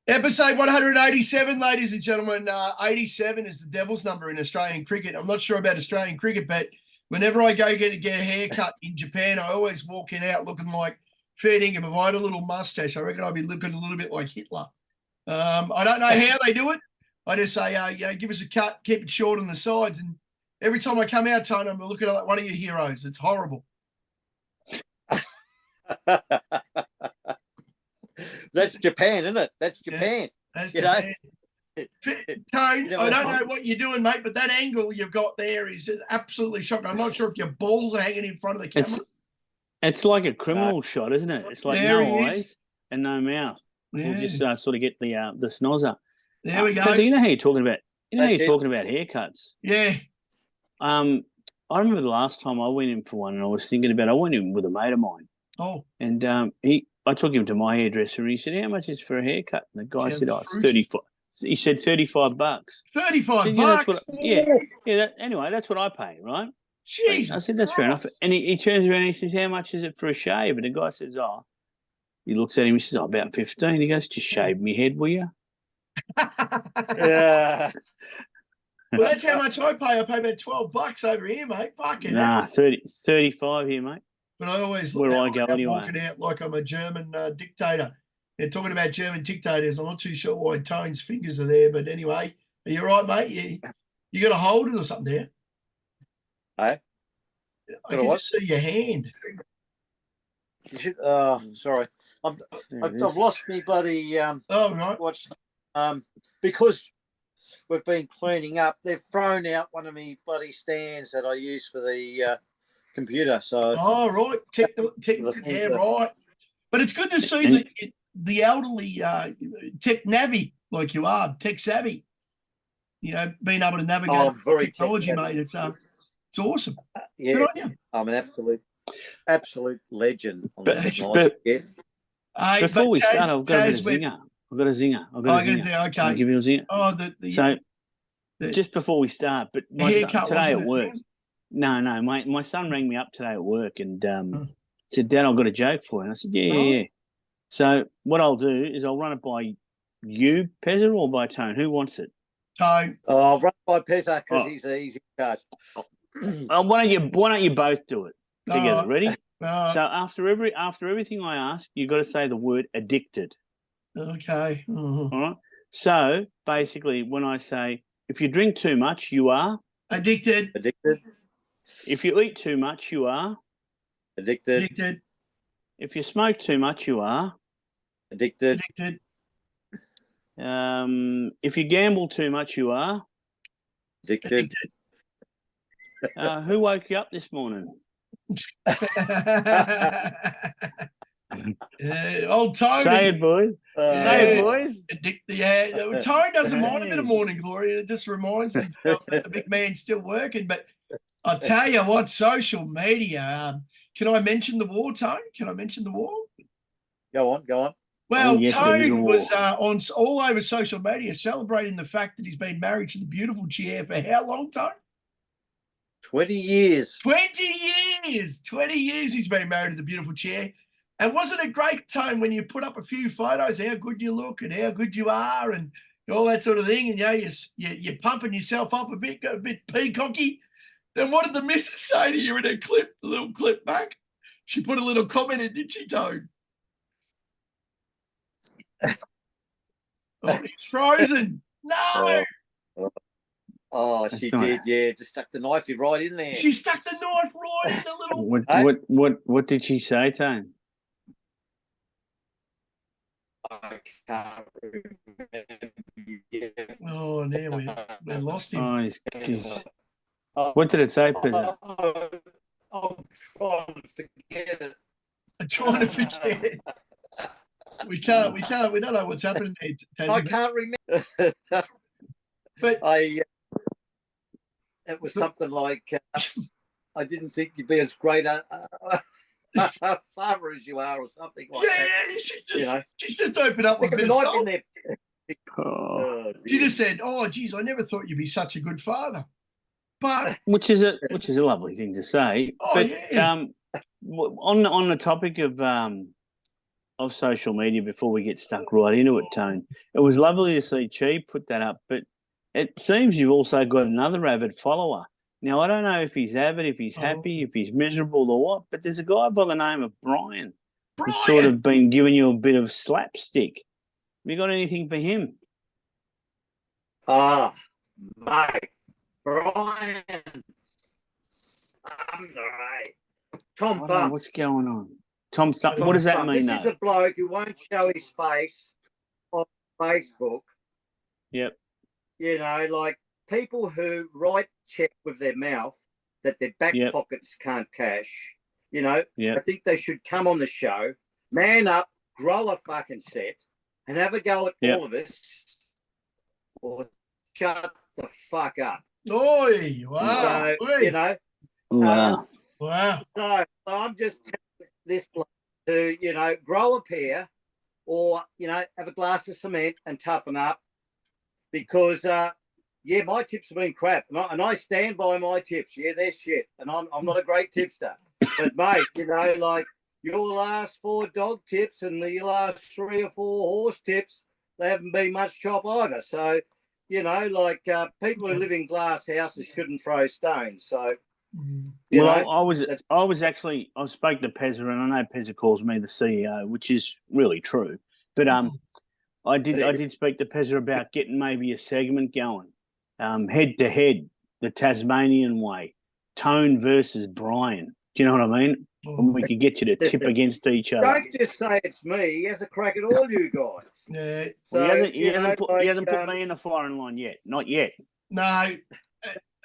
Episode 187, ladies and gentlemen. 87 is the devil's number in Australian cricket. I'm not sure about Australian cricket, but whenever I go get a haircut in Japan, I always walk in out looking like fair dinkum. If I had a little mustache, I reckon I'd be looking a little bit like Hitler. I don't know how they do it. I just say, give us a cut, keep it short on the sides. And every time I come out, Tone, I'm looking like one of your heroes. It's horrible. That's Japan, isn't it? That's Japan. Yeah, that's Japan. Tone, I don't know what you're doing, mate, but that angle you've got there is just absolutely shocking. I'm not sure if your balls are hanging in front of the camera. It's like a criminal shot, isn't it? It's like no eyes and no mouth. Yeah. We'll just sort of get the snozzer. There we go. So you know how you're talking about talking about haircuts. Yeah. I remember the last time I went in for one, and I was thinking about I went in with a mate of mine. Oh. And I took him to my hairdresser, and he said, "How much is for a haircut?" And the guy said, "Oh, it's 35." He said $35. $35. Anyway, that's what I pay, right? Jeez. I said, "That's fair enough." And he turns around and he says, "How much is it for a shave?" And the guy says, "Oh," he looks at him. He says, "Oh, about 15." He goes, "Just shave me head, will you?" Yeah. Well, that's how much I pay. I pay about $12 over here, mate. Fucking hell. 35 here, mate. But I always look anyway. Walking out like I'm a German dictator. They're talking about German dictators. I'm not too sure why Tone's fingers are there, but anyway, are you right, mate? You got to hold it or something there? Hey? I can just see your hand. You should. Sorry, I've lost me bloody. Right. Watch. Because we've been cleaning up. They've thrown out one of me bloody stands that I use for the computer. So. Oh right, yeah, right. But it's good to see the elderly tech navvy like you are, tech savvy. You know, being able to navigate technology, mate. It's awesome. Yeah, good on you. I'm an absolute legend on the technology. Before we start, I've got a zinger. I've got a zinger. Okay. I'll give you a zinger. Oh, just before we start, but my son, today at work. No, my son rang me up today at work and said, "Dad, I've got a joke for you." And I said, yeah. So what I'll do is I'll run it by you, Pezza, or by Tone. Who wants it? Tone. Oh, I'll run it by Pezza because he's in charge. Why don't you both do it together? Ready? So after everything I ask, you've got to say the word addicted. Okay. Mm-hmm. All right. So basically, when I say if you drink too much, you are addicted. If you eat too much, you are addicted. If you smoke too much, you are addicted. If you gamble too much, you are addicted. Who woke you up this morning? Old Tone. Say it, boys. Say it, boys. Tone doesn't mind a bit of morning glory. It just reminds him that the big man's still working. But I'll tell you what, social media. Can I mention the war, Tone? Can I mention the war? Go on. Well, Tone was on all over social media celebrating the fact that he's been married to the beautiful chair for how long, Tone? 20 years. 20 years. 20 years he's been married to the beautiful chair. And wasn't it great, Tone, when you put up a few photos, how good you look and how good you are and all that sort of thing, and you're pumping yourself up a bit peacocky? Then what did the missus say to you in a clip, a little clip back? She put a little comment in, didn't she, Tone? Oh, he's frozen. No. Oh, she did, yeah. Just stuck the knife right in there. She stuck the knife right in the little. What did she say, Tone? I can't remember. Oh, now we lost him. Oh, he's what did it say, Pezza? I'm trying to forget it. I'm trying to forget it. We can't. We don't know what's happening there, Tassie. I can't remember. But it was something like, I didn't think you'd be as great a father as you are, or something like that. Yeah, she's just opened up a bit of knife in there. She just said, "Oh, geez, I never thought you'd be such a good father." But which is a lovely thing to say. Oh, but yeah. on the topic of of social media before we get stuck right into it, Tone. It was lovely to see Chi put that up, but it seems you've also got another avid follower. Now, I don't know if he's avid, if he's happy, if he's miserable or what, but there's a guy by the name of Bryan that's sort of been giving you a bit of slapstick. Have you got anything for him? Mate, Bryan. Right. Tom Thumb. What's going on? Tom Thumb. What does that mean? This is a bloke who won't show his face on Facebook. Yep. You know, like people who write check with their mouth that their back pockets can't cash. You know, I think they should come on the show, man up, grow a fucking set, and have a go at all of us, or shut the fuck up. Oi, wow. So, you know, wow. So I'm just telling this bloke to, you know, grow a pair or, you know, have a glass of cement and toughen up because, my tips have been crap. And I stand by my tips. Yeah, they're shit. And I'm not a great tipster. But, mate, you know, like your last 4 dog tips and the last 3 or 4 horse tips, they haven't been much chop either. So, you know, like people who live in glass houses shouldn't throw stones. So, I spoke to Pezza, and I know Pezza calls me the CEO, which is really true. But I did speak to Pezza about getting maybe a segment going, head to head, the Tasmanian way, Tone versus Bryan. Do you know what I mean? And we could get you to tip against each other. Don't just say it's me. He has a crack at all you guys. Yeah. So he hasn't put me in the firing line yet. Not yet. No.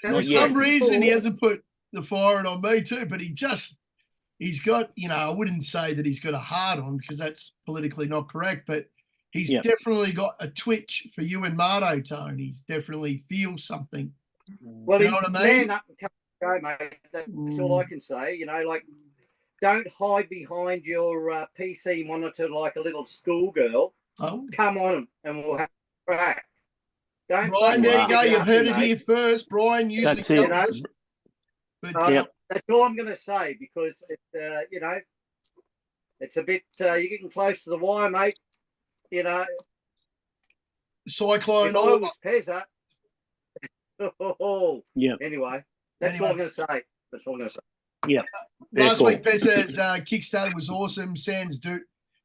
For some reason, he hasn't put the firing on me too, but he's got, you know, I wouldn't say that he's got a hard on because that's politically not correct, but he's definitely got a twitch for you and Marto, Tone. He's definitely feels something. Well, you know what I mean? Man up and come go, mate. That's all I can say. You know, like, don't hide behind your PC monitor like a little schoolgirl. Oh. Come on and we'll have a crack. Bryan, there you go. You've heard it here first. Bryan usually tells us. But, that's all I'm going to say because, you know, it's a bit, you're getting close to the wire, mate. You know. Cyclone. If I was Pezza. Anyway, that's all I'm going to say. That's all I'm going to say. Yeah. Last week, Pezza's Kickstarter was awesome. Sans Doot,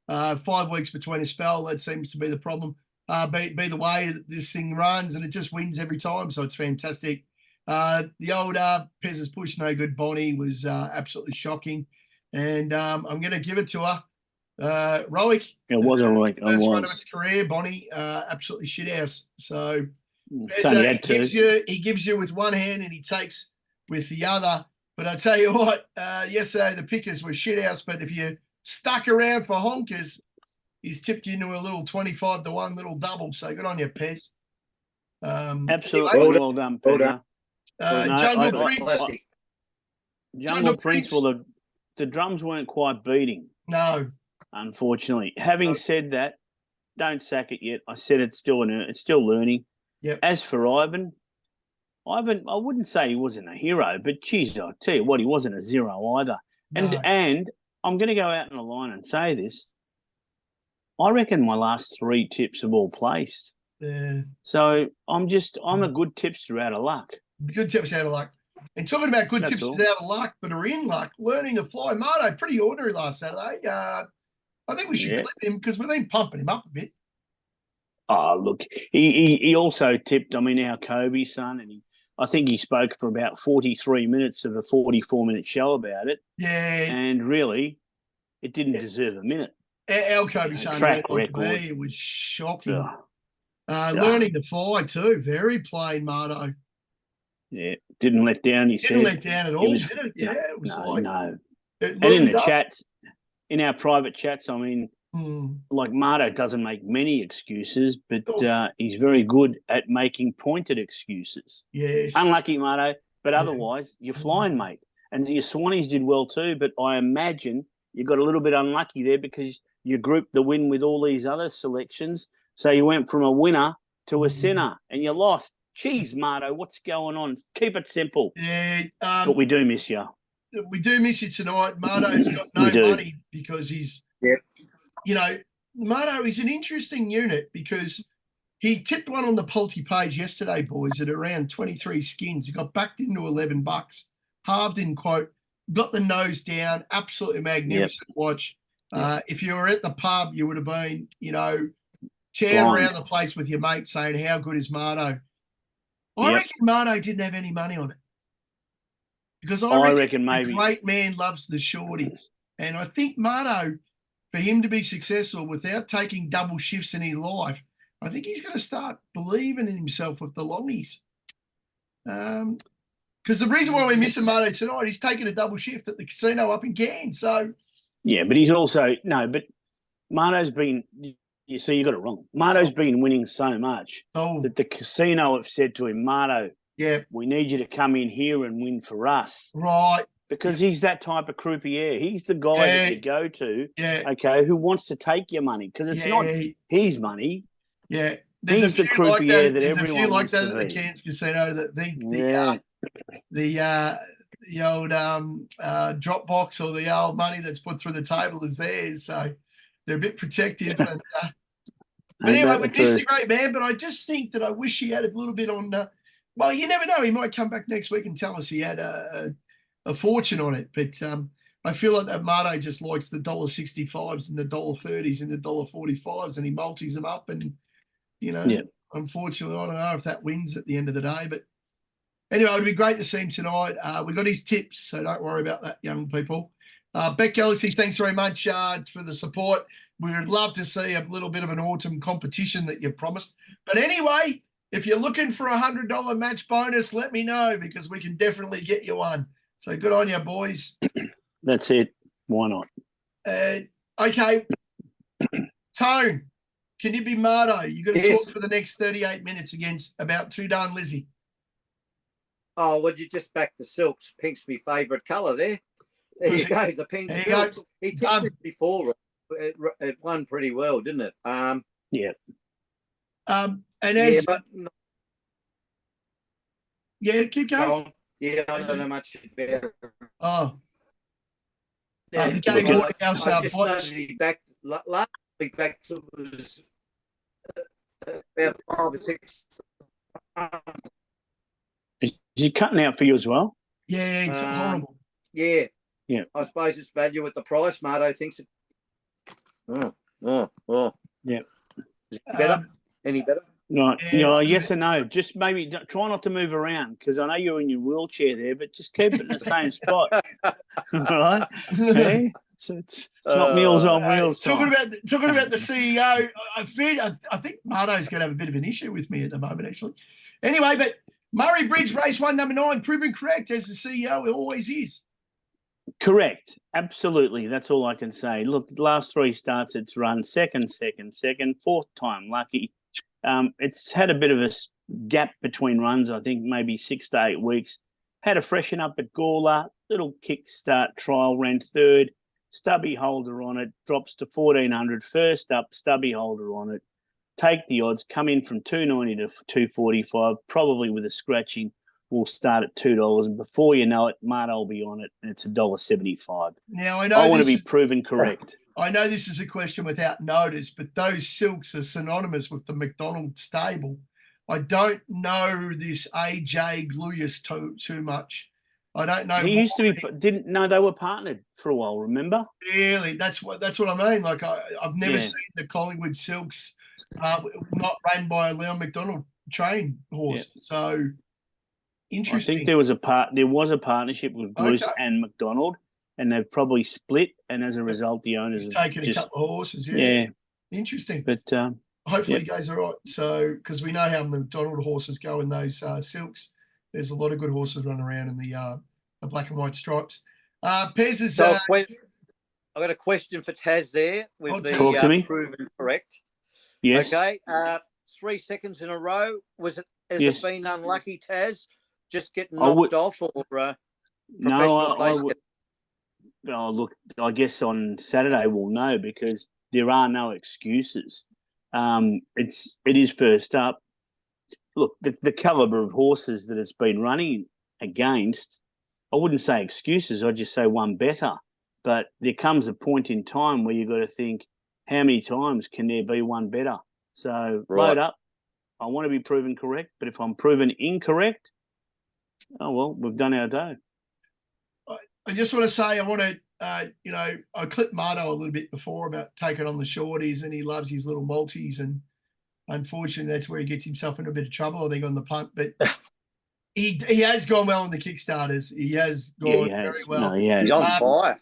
5 weeks between a spell. That seems to be the problem. Be the way that this thing runs, and it just wins every time. So it's fantastic. The old Pezza's Push No Good Bonnie was absolutely shocking. And I'm going to give it to her. Roic. It was a Roic. First run of its career, Bonnie. Absolutely shit house. So Pezza, he gives you with one hand and he takes with the other. But I tell you what, yesterday the pickers were shit house. But if you stuck around for honkers, he's tipped you into a little 25-1 little double. So good on you, Pez. Absolutely well done, Pezza. Jungle Prince. Well, the drums weren't quite beating. No, unfortunately. Having said that, don't sack it yet. I said it's still learning. Yep. As for Ivan, I wouldn't say he wasn't a hero, but geez, I tell you what, he wasn't a zero either. No. And I'm going to go out on a line and say this. I reckon my last 3 tips have all placed. Yeah. So I'm a good tipster out of luck. Good tips out of luck. And talking about good tips out of luck, but are in luck, learning to fly. Marto, pretty ordinary last Saturday. I think we should clip him because we've been pumping him up a bit. Oh, look, he also tipped, our Kobe's son, and I think he spoke for about 43 minutes of a 44-minute show about it. Yeah. And really, it didn't deserve a minute. Our Kobe's son track record. It was shocking. Learning to fly too. Very plain, Marto. Yeah, didn't let down. Didn't let down at all, did it? Yeah, it was no. And in the chats, in our private chats, like Marto doesn't make many excuses, but he's very good at making pointed excuses. Yes. Unlucky, Marto, but otherwise, you're flying, mate. And your Swannies did well too, but I imagine you got a little bit unlucky there because you grouped the win with all these other selections. So you went from a winner to a sinner and you lost. Jeez, Marto, what's going on? Keep it simple. Yeah. But we do miss you. We do miss you tonight. Marto's got no money because he's you know, Marto is an interesting unit because he tipped one on the Polty page yesterday, boys, at around 23 skins. He got backed into $11, halved in quote, got the nose down, absolutely magnificent watch. If you were at the pub, you would have been, you know, tearing around the place with your mate saying, how good is Marto? I reckon Marto didn't have any money on it. Because I reckon maybe the great man loves the shorties. And I think Marto, for him to be successful without taking double shifts in his life, I think he's going to start believing in himself with the longies. Because the reason why we're missing Marto tonight, he's taking a double shift at the casino up in Cairns. So, yeah, but he's also but Marto's been. You see, you got it wrong. Marto's been winning so much that the casino have said to him, Marto, we need you to come in here and win for us, right? Because he's that type of croupier. He's the guy that you go to, okay, who wants to take your money because it's not his money. Yeah. He's the croupier that everyone wants to be. There's a few like that at the Cairns casino that think the old drop box or the old money that's put through the table is theirs. So they're a bit protective. And, but anyway, we missed the great man. But I just think that I wish he had a little bit on. Well, you never know. He might come back next week and tell us he had a fortune on it. But I feel like that Marto just likes the $1.65s and the $1.30s and the $1.45s, and he multis them up. And you know, unfortunately, I don't know if that wins at the end of the day. But anyway, it'd be great to see him tonight. We got his tips, so don't worry about that, young people. Beck Galaxy, thanks very much for the support. We would love to see a little bit of an autumn competition that you've promised. But anyway, if you're looking for a $100 match bonus, let me know because we can definitely get you one. So good on you, boys. That's it. Why not? Okay. Tone, can you be Marto? You got to talk for the next 38 minutes against about Too Darn Lizzie. Oh, well, you just back the silks. Pink's my favourite colour there. There you go, the pink silks. He tipped it before. It won pretty well, didn't it? And as keep going. Yeah, I don't know much about. The game Waterhouse. I just noticed he backed last week. Back to was about 5 or 6. Is he cutting out for you as well? Yeah, it's horrible. Yeah. I suppose it's value at the price. Marto thinks it. Yeah. Is it better? Any better? Right. Yes and no. Just maybe try not to move around because I know you're in your wheelchair there, but just keep it in the same spot. All right. Okay. So it's not Meals on Wheels. Talking about the CEO, I think Marto's going to have a bit of an issue with me at the moment, actually. Anyway, but Murray Bridge, race 1, number 9, proven correct as the CEO. It always is. Correct. Absolutely. That's all I can say. Look, last 3 starts it's run second, fourth time lucky. It's had a bit of a gap between runs, I think maybe 6 to 8 weeks. Had a freshen up at Gawler, little kickstart trial, ran 3rd, stubby holder on it, drops to 1400, first up, stubby holder on it. Take the odds, come in from 290 to 245, probably with a scratching. We'll start at $2, and before you know it, Marto will be on it, and it's $1.75. Now I know I want to be proven correct. I know this is a question without notice, but those silks are synonymous with the McDonald stable. I don't know this AJ Gluyas too much. I don't know. He used to be. They were partnered for a while. Remember? Really, that's what I mean. Like I've never seen the Collingwood Silks not run by a Leon McDonald trained horse. Yeah. So interesting. I think there was a partnership with Gluyas and McDonald, and they've probably split. And as a result, the owners have taken a couple of horses. Yeah, interesting. But hopefully, it goes all right. So because we know how the McDonald horses go in those silks, there's a lot of good horses running around in the black and white stripes. Pezza. So I've got a question for Taz there with the proven correct. Yes. Okay. 3 seconds in a row. Has it been unlucky, Taz? Just getting knocked off or professional look, I guess on Saturday we'll know because there are no excuses. It is first up. Look, the caliber of horses that it's been running against, I wouldn't say excuses. I'd just say one better. But there comes a point in time where you've got to think, how many times can there be one better? So load up. I want to be proven correct, but if I'm proven incorrect, oh, well, we've done our day. I just want to say, I want to, I clipped Marto a little bit before about taking on the shorties, and he loves his little multis, and unfortunately that's where he gets himself in a bit of trouble, I think, on the punt. But he has gone well on the Kickstarters. He has gone very well. No, he has. He's on fire.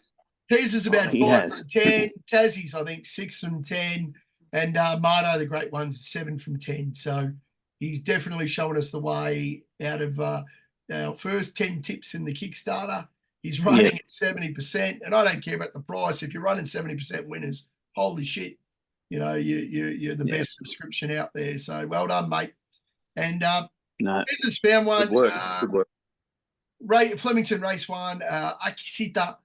Pezza's about 5 from 10. Tassie's, I think, 6 from 10. And Marto, the great one's 7 from 10. So he's definitely showing us the way out of our first 10 tips in the Kickstarter. He's running at 70%. And I don't care about the price. If you're running 70% winners, holy shit. You know, you're the best subscription out there. So well done, mate. And Pezza's found one. Good work. Flemington Race 1, Akisita.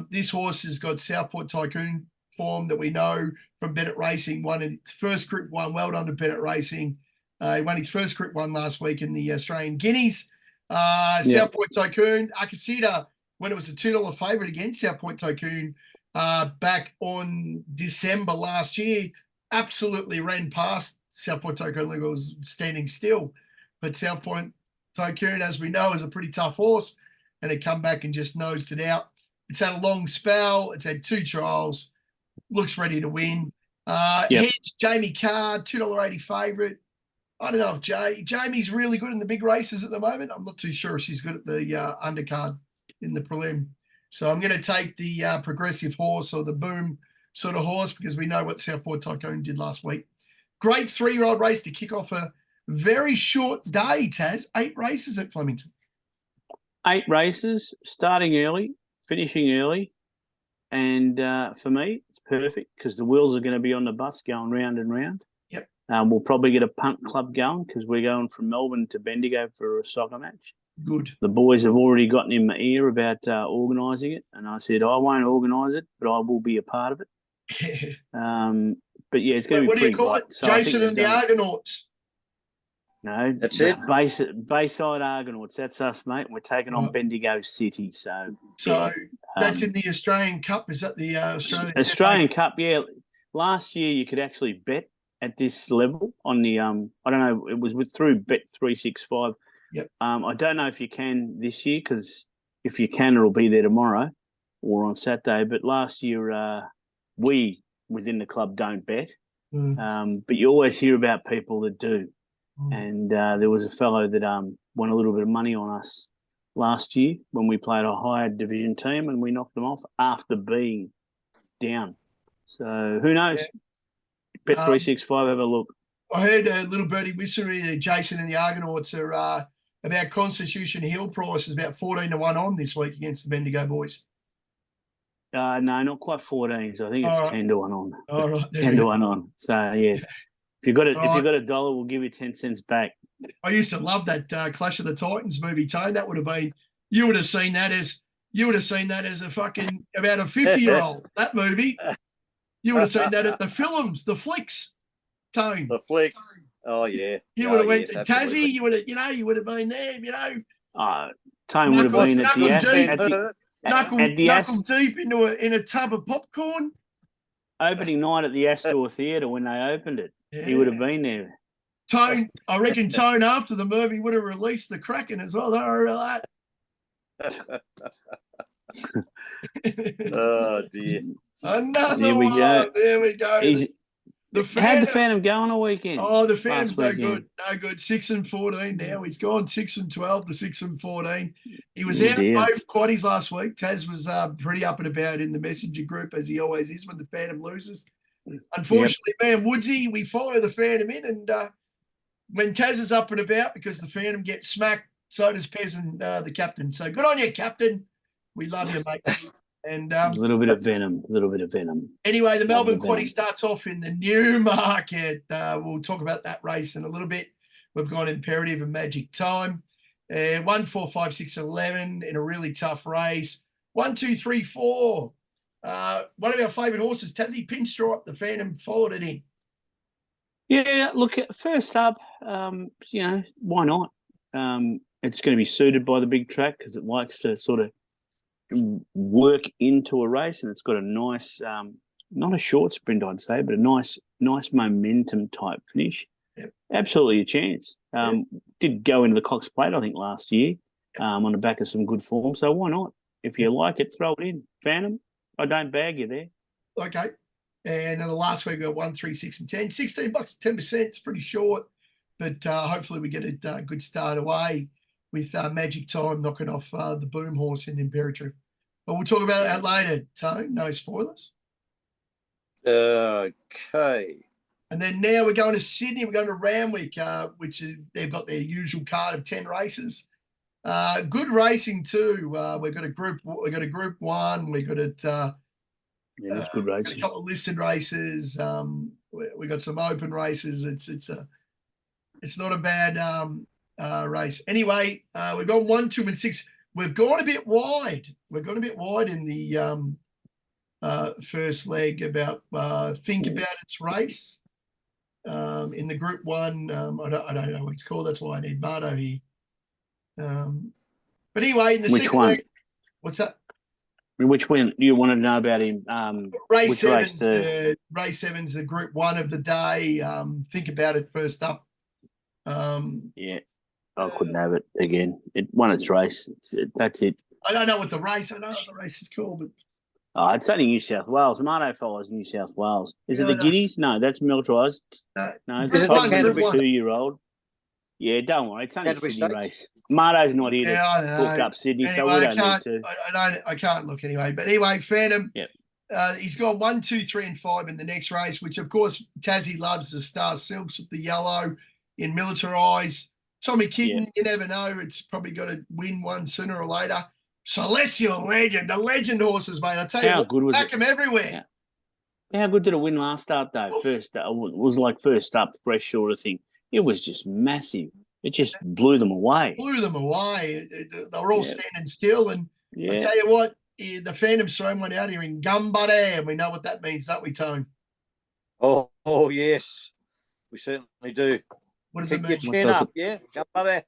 This horse has got Southport Tycoon form that we know from Bennett Racing. Won its first Group 1. Well done to Bennett Racing. He won his first Group 1 last week in the Australian Guineas. Southport Tycoon, Akisita, when it was a $2 favourite against Southport Tycoon back on December last year, absolutely ran past Southport Tycoon like it was standing still. But Southport Tycoon, as we know, is a pretty tough horse, and it come back and just nosed it out. It's had a long spell. It's had 2 trials. Looks ready to win. Hedge, Jamie Carr, $2.80 favourite. I don't know if Jamie's really good in the big races at the moment. I'm not too sure if she's good at the undercard in the prelim. So I'm going to take the progressive horse, or the boom sort of horse, because we know what Southport Tycoon did last week. Great 3-year-old race to kick off a very short day, Taz. 8 races at Flemington. 8 races, starting early, finishing early. And for me, it's perfect because the wheels are going to be on the bus going round and round. Yep. We'll probably get a punt club going because we're going from Melbourne to Bendigo for a soccer match. Good. The boys have already gotten in my ear about organising it, and I said I won't organise it, but I will be a part of it. But yeah, it's going to be. What do you call it? So Jason and the Argonauts. No, that's it. Bayside Argonauts. That's us, mate. We're taking on Bendigo City. So that's in the Australian Cup. Is that the Australian Cup? Yeah. Last year you could actually bet at this level on the I don't know. It was through Bet365. Yep. I don't know if you can this year, because if you can, it'll be there tomorrow or on Saturday. But last year, we within the club don't bet, but you always hear about people that do. And there was a fellow that won a little bit of money on us last year when we played a higher division team, and we knocked them off after being down. So who knows? Bet365, have a look. I heard a little birdie whispering that Jason and the Argonauts are about Constitution Hill prices about 14-1 on this week against the Bendigo boys. No, not quite 14s. I think it's 10-1 on. All right, 10-1 on. So yes, if you got it, if you got $1, we'll give you 10 cents back. I used to love that Clash of the Titans movie, Tone. That would have been, you would have seen that as a fucking about a 50-year-old. That movie, you would have seen that at the films, the flicks, Tone. The flicks. Oh yeah. You would have went to Tassie. You would have been there. Tone would have been at the knuckle deep in a tub of popcorn. Opening night at the Astor Theatre when they opened it. Yeah. He would have been there. Tone, I reckon Tone after the movie would have released the Kraken as well. Don't worry about that. Oh dear. Another one. There we go. How'd the Phantom go on a weekend? Oh, the Phantom's no good. No good. 6-14 now. He's gone 6-12 to 6-14. He was out both quaddies last week. Taz was pretty up and about in the messenger group, as he always is when the Phantom loses. Unfortunately, man, Woodsy, we follow the Phantom in, and when Taz is up and about, because the Phantom gets smacked, so does Pez and the captain. So good on you, captain. We love you, mate. And a little bit of venom. Anyway, the Melbourne quaddie starts off in the Newmarket. We'll talk about that race in a little bit. We've got Imperative and Magic Time. 1, 4, 5, 6, 11 in a really tough race. 1, 2, 3, 4. One of our favourite horses, Tassie Pinstripe, the Phantom followed it in. Yeah, look, first up, why not? It's going to be suited by the big track because it likes to sort of work into a race, and it's got a nice not a short sprint, I'd say, but a nice momentum type finish. Yep. Absolutely a chance. Did go into the Cox Plate, I think, last year on the back of some good form. So why not? If you like it, throw it in. Phantom, I don't bag you there. Okay. And the last week we got 1, 3, 6, and 10. $16, 10%. It's pretty short, but hopefully we get a good start away with Magic Time knocking off the Boom Horse in Imperative. But we'll talk about that later, Tone. No spoilers. Okay. And then now we're going to Sydney. We're going to Randwick, which is they've got their usual card of 10 races. Good racing too. We've got a group. We got a Group 1. We got it. Yeah, that's good racing. A couple of listed races. We got some open races. It's not a bad race. Anyway, we've got 1, 2, and 6. We've gone a bit wide. We've gone a bit wide in the first leg about think about its race. In the Group 1, I don't know what it's called. That's why I need Marto here. But anyway, in the second leg, what's that? Which one you want to know about him? Race 7's the Group 1 of the day. Think about it first up. Yeah, I couldn't have it again. It won its race. That's it. I don't know what the race. I know what the race is called, but it's only New South Wales. Marto follows New South Wales. Is it the Guineas? No, that's Militarised. No, it's a 2-year-old. Yeah, don't worry. It's only a Sydney race. Marto's not here to hook up Sydney, anyway, so we don't need to. I can't look anyway. But anyway, Phantom. Yep. He's got 1, 2, 3, and 5 in the next race, which of course Tassie loves the Star Silks with the yellow in Militarised. Tommy Kitten, you never know. It's probably got to win one sooner or later. Celestial Legend, the legend horses, mate. I tell you, good was back them everywhere. How good did it win last start though? First, it was like first up, fresh sort of thing. It was just massive. It just blew them away. They were all standing still. And I tell you what, the Phantom's thrown one out here in Ganbare, and we know what that means, don't we, Tone? Oh, yes. We certainly do. What does it mean? Your chin up, yeah. Ganbare.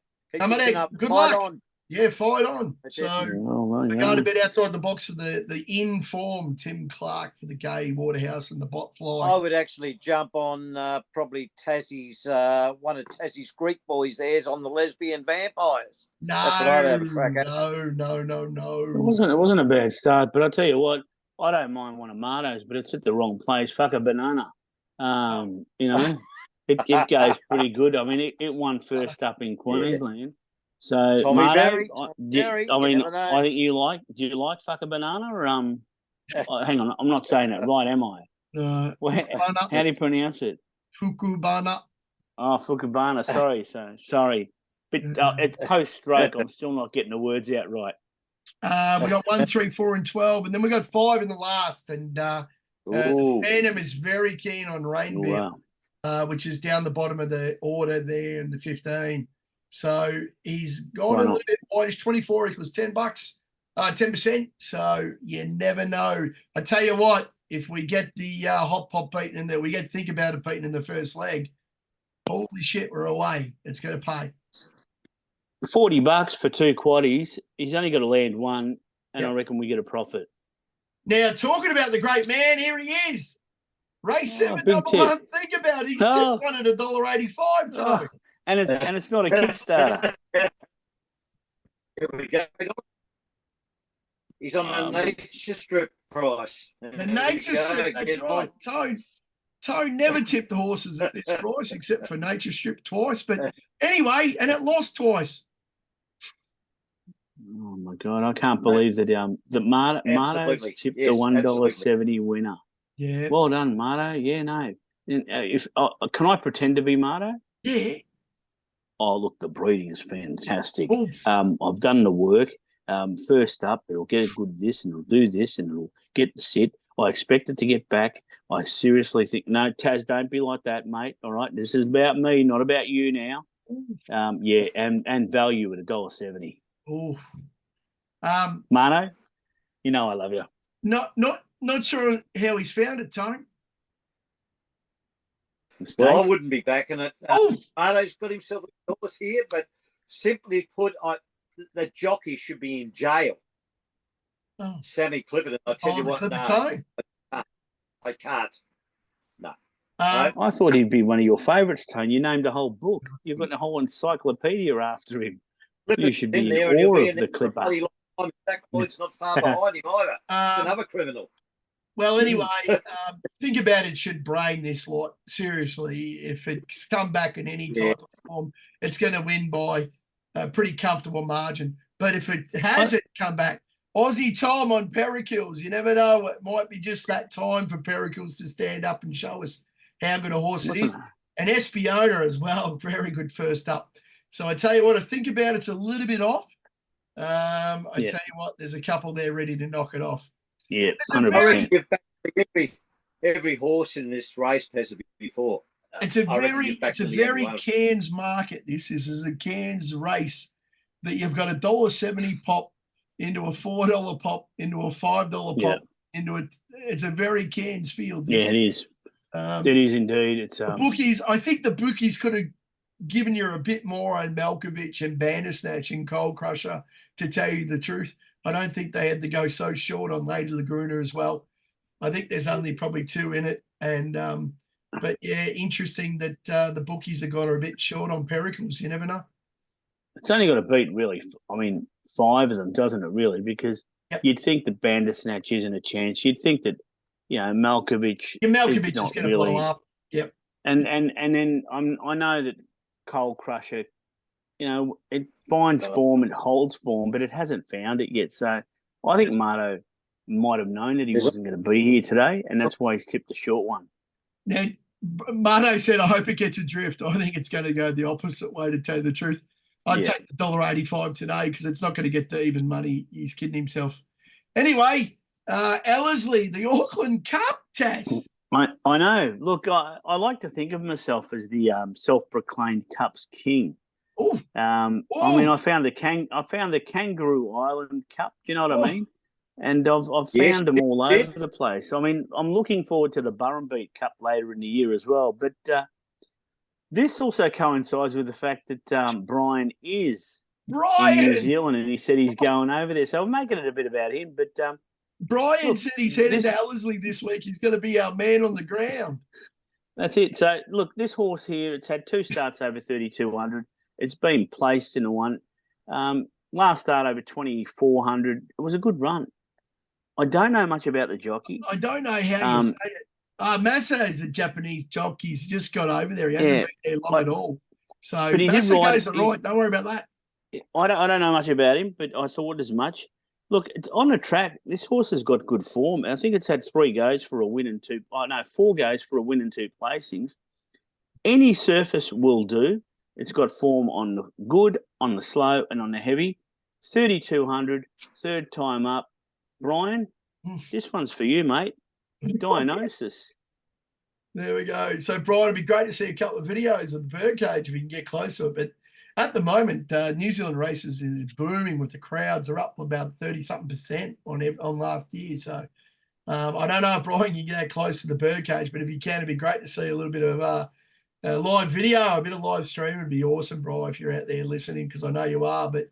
Good luck. On. Yeah, fight on. So we're going a bit outside the box of the in-form Tim Clark for the Gay Waterhouse and the Bot Fly. I would actually jump on probably Tassie's, one of Tassie's Greek boys there's on the Lesbian Vampires. No, that's what I'd have a crack at. No. It wasn't a bad start, but I'll tell you what, I don't mind one of Marto's, but it's at the wrong place. Fuck a banana. You know, it goes pretty good. I mean, it won first up in Queensland. Yeah. So, Marto, I think you like. Do you like fuck a banana? Or hang on, I'm not saying it right, am I? How do you pronounce it? Fukubana. Oh, Fukubana. Sorry. But it's post-stroke. I'm still not getting the words out right. We got 1, 3, 4, and 12, and then we got 5 in the last. And Phantom is very keen on Rainbow, which is down the bottom of the order there in the 15. So he's gone a little bit wide. 24 equals $10, 10%. So you never know. I tell you what, if we get the hot pot beaten in there, we get think about it beaten in the first leg. Holy shit, we're away. It's going to pay. $40 for 2 quaddies. He's only got to land one, and I reckon we get a profit. Now, talking about the great man, here he is. Race 7, number 1. Think about it. He's still won at $1.85, Tony. And it's not a Kickstarter. Here we go. He's on the nature strip price. The nature strip, that's right. Tone never tipped the horses at this price except for nature strip twice. But anyway, and it lost twice. Oh my God, I can't believe that Marto's tipped the $1.70 winner. Yeah. Well done, Marto. Yeah, no. Can I pretend to be Marto? Yeah. Oh, look, the breeding is fantastic. I've done the work. First up, it'll get a good this and it'll do this and it'll get the sit. I expect it to get back. I seriously think, no, Taz, don't be like that, mate. All right, this is about me, not about you now. And value at $1.70. Oh, Marto, you know I love you. Not sure how he's found it, Tony. Well, I wouldn't be backing it. Marto's got himself a horse here, but simply put, the jockey should be in jail. Sammy Clipperton, I tell you what. I can't. No. I thought he'd be one of your favourites, Tone. You named a whole book. You've got a whole encyclopedia after him. You should be in awe of the Clipper. It's not far behind him either. Another criminal. Well, anyway, think about it. Should Bryan this lot seriously? If it's come back in any type of form, it's going to win by a pretty comfortable margin. But if it hasn't come back, Aussie time on Pericles. You never know. It might be just that time for Pericles to stand up and show us how good a horse it is. And Espiona as well. Very good first up. So I tell you what, I think about it's a little bit off. I tell you what, there's a couple there ready to knock it off. Yeah, 100%. Every horse in this race has before. It's a very Cairns market. This is a Cairns race that you've got $1.70 pop into a $4 pop into a $5 pop into it. It's a very Cairns field. Yeah, it is. It is indeed. It's the bookies. I think the bookies could have given you a bit more on Malkovich and Bandersnatch and Cold Crusher. To tell you the truth, I don't think they had to go so short on Lady Laguna as well. I think there's only probably 2 in it, and but yeah, interesting that the bookies have got her a bit short on Pericles. You never know. It's only got to beat really. I mean, 5 of them, doesn't it? Really, because you'd think that Bandersnatch isn't a chance. You'd think that Malkovich. Yeah, Malkovich is going to blow up. Yep. And then I know that Cold Crusher. It finds form, it holds form, but it hasn't found it yet. So I think Marto might have known that he wasn't going to be here today, and that's why he's tipped the short one. Now, Marto said, I hope it gets adrift. I think it's going to go the opposite way, to tell you the truth. I'd take the $1.85 today because it's not going to get to even money. He's kidding himself. Anyway, Ellerslie, the Auckland Cup test. I know. Look, I like to think of myself as the self-proclaimed Cups king. I mean, I found the Kangaroo Island Cup. Do you know what I mean? And I've found them all over the place. I mean, I'm looking forward to the Burrumbeat Cup later in the year as well. But this also coincides with the fact that Bryan is in New Zealand, and he said he's going over there. So I'm making it a bit about him. But Bryan said he's headed to Ellerslie this week. He's going to be our man on the ground. That's it. So look, this horse here, it's had 2 starts over 3,200. It's been placed in a one. Last start over 2,400. It was a good run. I don't know much about the jockey. I don't know how you say it. Massa is a Japanese jockey. He's just got over there. He hasn't been there long at all. So but he Massa did goes right. Don't worry about that. I don't know much about him, but I thought as much. Look, it's on the track. This horse has got good form. I think it's had 4 goes for a win and 2 placings. Any surface will do. It's got form on the good, on the slow, and on the heavy. 3,200, 3rd time up. Bryan, this one's for you, mate. Dionysus. There we go. So, Bryan, it'd be great to see a couple of videos of the birdcage if we can get close to it. But at the moment, New Zealand races is booming with the crowds. They're up about 30-something% on last year. So, I don't know if Bryan can get that close to the birdcage, but if you can, it'd be great to see a little bit of live video, a bit of live stream would be awesome, bro, if you're out there listening, because I know you are. But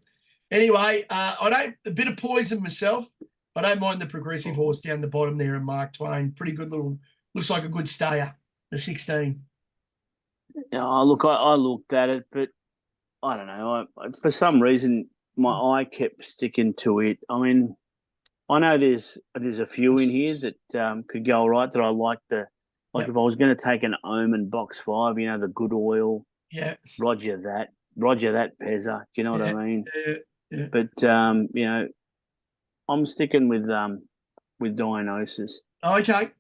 anyway, a bit of poison myself. I don't mind the progressive horse down the bottom there in Mark Twain. Pretty good looks like a good stayer, the 16. Oh, look, I looked at it, but I don't know. For some reason, my eye kept sticking to it. I mean, I know there's a few in here that could go all right that I like if I was going to take an Omen box 5, the good oil. Yeah. Roger that Pezza. Do you know what I mean? Yeah. But I'm sticking with Dionysus. Okay.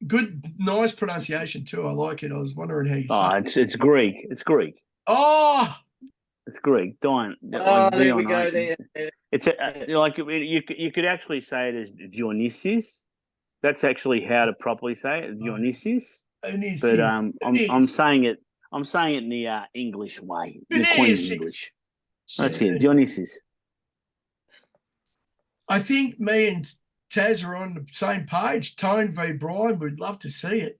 Good, nice pronunciation too. I like it. I was wondering how you say it. It's Greek. It's Greek. Oh, it's Greek. There we go. There. It's you could actually say it as Dionysus. That's actually how to properly say it, Dionysus. But I'm saying it in the English way, the Queen's English. That's it, Dionysus. I think me and Taz are on the same page. Tone v Bryan, we'd love to see it.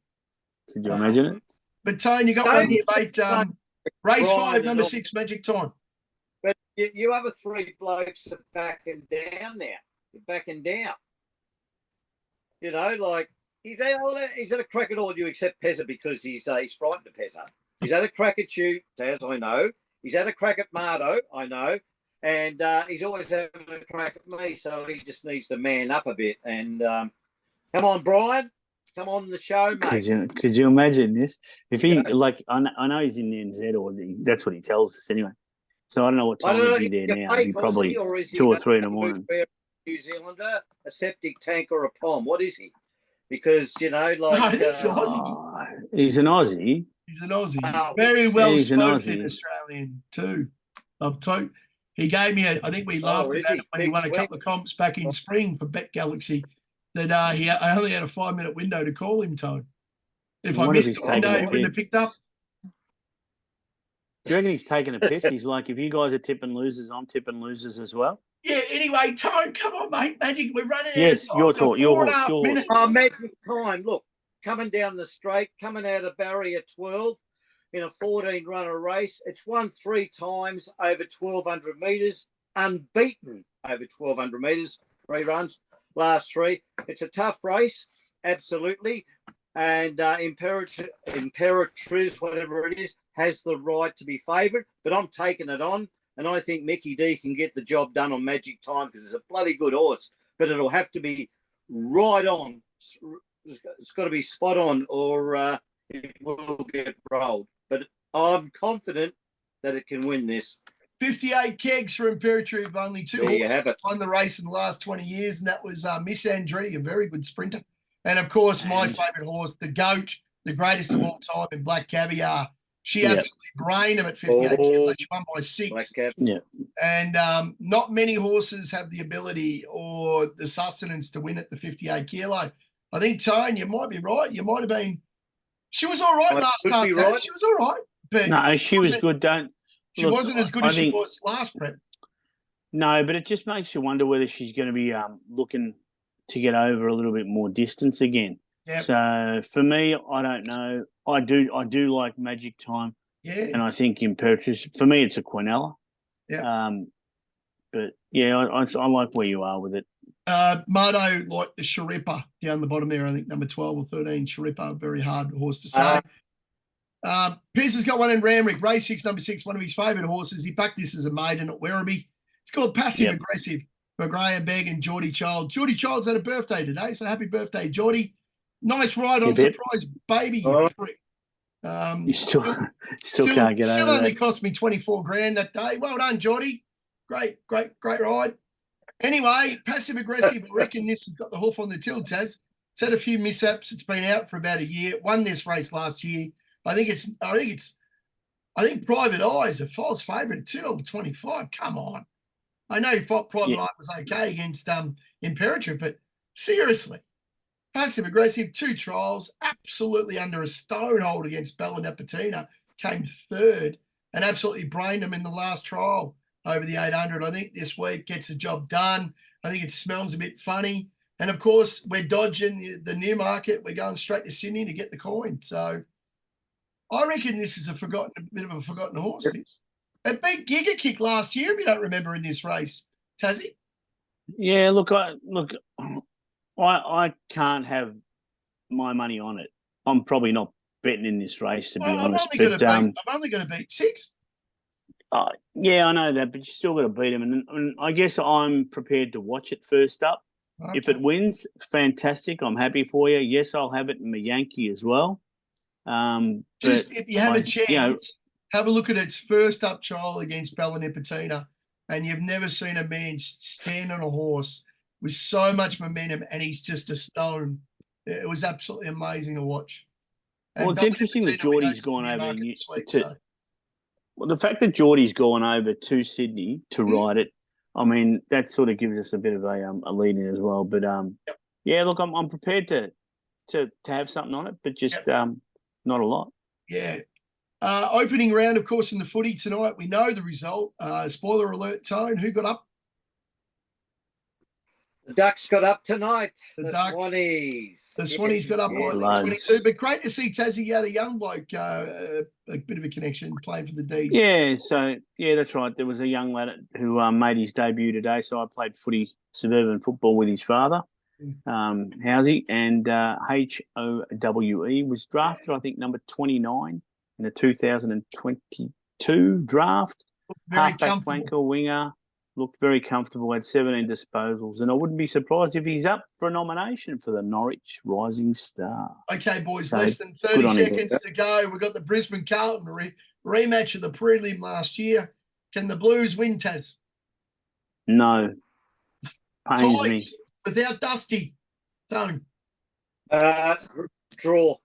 Could you imagine it? But Tone, you got one here, mate. Race 5, number 6, Magic Time. But you other 3 blokes are backing down now. You're backing down. he's had a crack at all you except Pezza because he's frightened of Pezza. He's had a crack at you, Taz, I know. He's had a crack at Marto, I know. And he's always having a crack at me, so he just needs to man up a bit. And come on, Bryan. Come on the show, mate. Could you imagine this? If he, like, I know he's in the NZ, or that's what he tells us anyway. So I don't know what time he'd be there now. He'd probably 2 or 3 in the morning. New Zealander, a septic tank, or a pom? What is he? Because, you know, like... he's an Aussie. He's an Aussie. He's an Aussie. Very well spoken Australian, too. He gave me I think we laughed about it when he won a couple of comps back in spring for Bet Galaxy, that I only had a 5-minute window to call him, Tone. If I missed the window, he wouldn't have picked up. Do you reckon he's taking a piss? He's like, if you guys are tipping losers, I'm tipping losers as well. Yeah, anyway, Tone, come on, mate. Magic, we're running out of time. Yes, your talk. Magic time. Look, coming down the straight, coming out of barrier 12 in a 14-runner race. It's won 3 times over 1,200 metres, unbeaten over 1,200 metres, 3 runs, last 3. It's a tough race, absolutely. And Imperatriz, whatever it is, has the right to be favoured. But I'm taking it on. And I think Mickey D can get the job done on Magic Time because it's a bloody good horse. But it'll have to be right on. It's got to be spot on or it will get rolled. But I'm confident that it can win this. 58 kegs for Imperatriz, only 2 there you have horses it. won the race in the last 20 years, and that was Miss Andretti, a very good sprinter. And, of course, my favourite horse, the GOAT, the greatest of all time in Black Caviar. She absolutely brained him at 58 kilos. She won by 6. And not many horses have the ability or the sustenance to win at the 58 kilo. I think, Tone, you might be right. You might have been. She was all right last start. Right. She was all right. But no, she was good. She wasn't as good as she was last prep. No, but it just makes you wonder whether she's going to be looking to get over a little bit more distance again. Yep. So for me, I don't know. I do like Magic Time. Yeah. And I think Imperatriz, for me, it's a Quinella. Yeah. But yeah, I like where you are with it. Marto, like the Sharippa down the bottom there, I think number 12 or 13, Sharippa, very hard horse to say. Pearson's got one in Ramrick, race 6, number 6, one of his favourite horses. He backed this as a maiden at Werribee. It's called Passive Aggressive for Graham Begg and Geordie Child. Geordie Child's had a birthday today, so happy birthday, Geordie. Nice ride on Surprise Baby. You still can't get over that. Still only cost me 24 grand that day. Well done, Geordie. Great ride. Anyway, Passive Aggressive, I reckon this has got the hoof on the tilt, Taz. It's had a few mishaps. It's been out for about a year. Won this race last year. I think Private Eye's a false favourite at $2.25. Come on. I know Private Eye was okay against Imperatriz, but seriously, Passive Aggressive, 2 trials, absolutely under a stonehold against Bella Nipotina, came 3rd and absolutely brained him in the last trial over the 800. I think this week gets the job done. I think it smells a bit funny. And, of course, we're dodging the Newmarket. We're going straight to Sydney to get the coin. So I reckon this is a bit of a forgotten horse. This. It beat Giga Kick last year, if you don't remember, in this race, Tassie. Yeah, look, I can't have my money on it. I'm probably not betting in this race, to be honest. I'm only going to beat 6. Yeah, I know that, but you still got to beat him. And I guess I'm prepared to watch it first up. Okay. If it wins, fantastic. I'm happy for you. Yes, I'll have it in my Yankee as well. Just if you have a chance, have a look at its first up trial against Bella Nipotina, and you've never seen a man stand on a horse with so much momentum, and he's just a stone. It was absolutely amazing to watch. Well, it's interesting that Geordie's gone over. Well, the fact that Geordie's gone over to Sydney to ride it, I mean, that sort of gives us a bit of a lead in as well. But yeah, look, I'm prepared to have something on it, but just not a lot. Yeah. Opening round, of course, in the footy tonight. We know the result. Spoiler alert, Tone. Who got up? The Ducks got up tonight. The Swannies. The Swannies got up by 22. But great to see Tassie had a young bloke, a bit of a connection, playing for the D's. Yeah, so, yeah, that's right. There was a young lad who made his debut today. So I played suburban football with his father. Housey, and HOWE was drafted, I think, number 29 in the 2022 draft. Very Halfback, flanker, winger, looked very comfortable, had 17 disposals, and I wouldn't be surprised if he's up for a nomination for the Norwich Rising Star. Okay, boys, So, less than 30 seconds to go. We've got the Brisbane Carlton rematch of the prelim last year. Can the Blues win, Taz? No. Pains me. Without Dusty. Tone. Draw.